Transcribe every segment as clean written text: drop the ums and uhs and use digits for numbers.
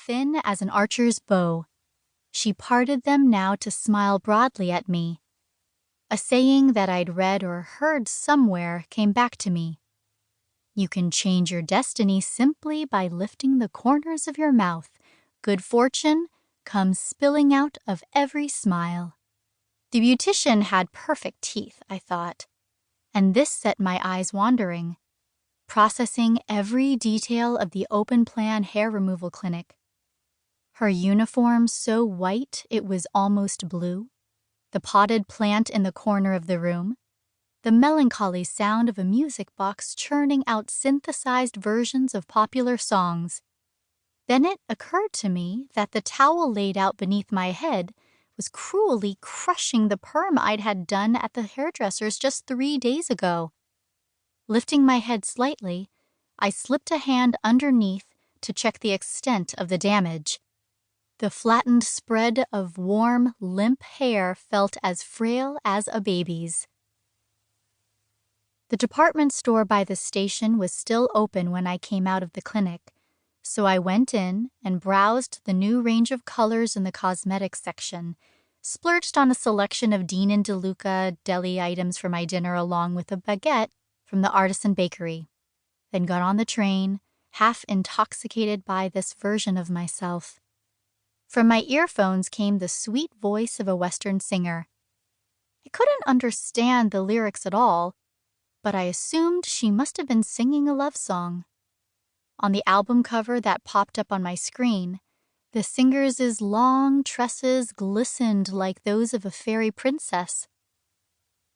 thin as an archer's bow. She parted them now to smile broadly at me. A saying that I'd read or heard somewhere came back to me. You can change your destiny simply by lifting the corners of your mouth. Good fortune comes spilling out of every smile. The beautician had perfect teeth, I thought, and this set my eyes wandering, processing every detail of the open-plan hair removal clinic. Her uniform so white it was almost blue, the potted plant in the corner of the room, the melancholy sound of a music box churning out synthesized versions of popular songs. Then it occurred to me that the towel laid out beneath my head was cruelly crushing the perm I'd had done at the hairdresser's just 3 days ago. Lifting my head slightly, I slipped a hand underneath to check the extent of the damage. The flattened spread of warm, limp hair felt as frail as a baby's. The department store by the station was still open when I came out of the clinic, so I went in and browsed the new range of colors in the cosmetics section, splurged on a selection of Dean and DeLuca deli items for my dinner along with a baguette from the artisan bakery, then got on the train, half intoxicated by this version of myself. From my earphones came the sweet voice of a Western singer. I couldn't understand the lyrics at all, but I assumed she must have been singing a love song. On the album cover that popped up on my screen, the singer's long tresses glistened like those of a fairy princess.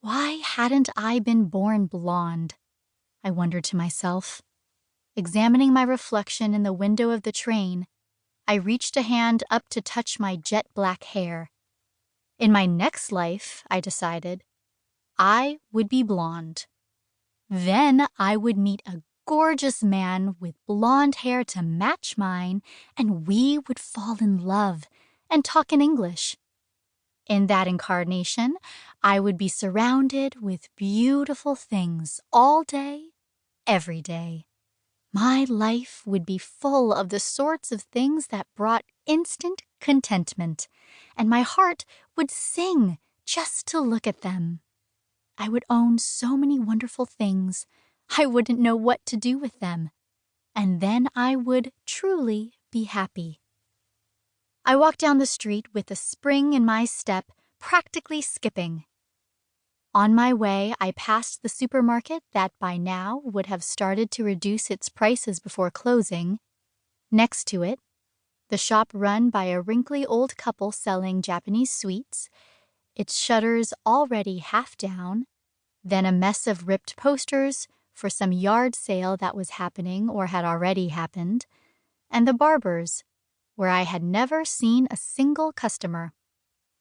Why hadn't I been born blonde? I wondered to myself. Examining my reflection in the window of the train, I reached a hand up to touch my jet black hair. In my next life, I decided, I would be blonde. Then I would meet a gorgeous man with blonde hair to match mine, and we would fall in love and talk in English. In that incarnation, I would be surrounded with beautiful things all day, every day. My life would be full of the sorts of things that brought instant contentment, and my heart would sing just to look at them. I would own so many wonderful things, I wouldn't know what to do with them, and then I would truly be happy. I walked down the street with a spring in my step, practically skipping. On my way, I passed the supermarket that by now would have started to reduce its prices before closing. Next to it, the shop run by a wrinkly old couple selling Japanese sweets, its shutters already half down, then a mess of ripped posters for some yard sale that was happening or had already happened, and the barber's, where I had never seen a single customer,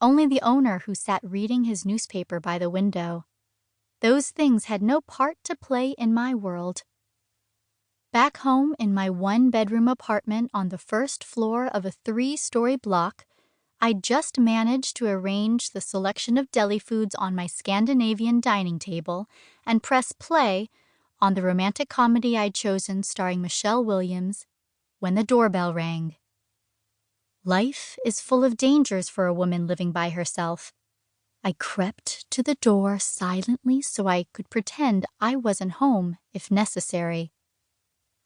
only the owner who sat reading his newspaper by the window. Those things had no part to play in my world. Back home in my one-bedroom apartment on the first floor of a 3-story block, I just managed to arrange the selection of deli foods on my Scandinavian dining table and press play on the romantic comedy I'd chosen starring Michelle Williams when the doorbell rang. Life is full of dangers for a woman living by herself. I crept to the door silently so I could pretend I wasn't home if necessary.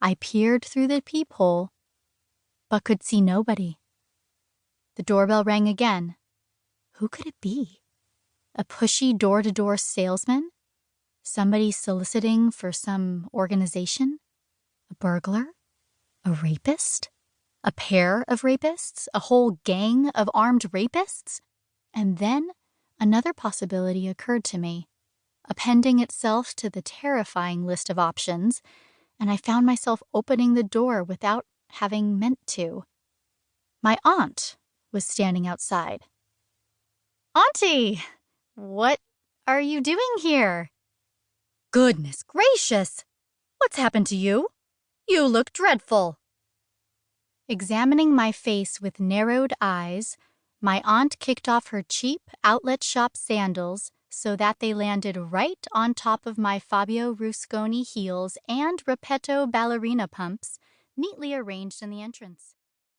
I peered through the peephole, but could see nobody. The doorbell rang again. Who could it be? A pushy door-to-door salesman? Somebody soliciting for some organization? A burglar? A rapist? A pair of rapists? A whole gang of armed rapists? And then another possibility occurred to me, appending itself to the terrifying list of options, and I found myself opening the door without having meant to. My aunt was standing outside. "Auntie, what are you doing here?" "Goodness gracious! What's happened to you? You look dreadful." Examining my face with narrowed eyes, my aunt kicked off her cheap outlet shop sandals so that they landed right on top of my Fabio Rusconi heels and Repetto ballerina pumps, neatly arranged in the entrance.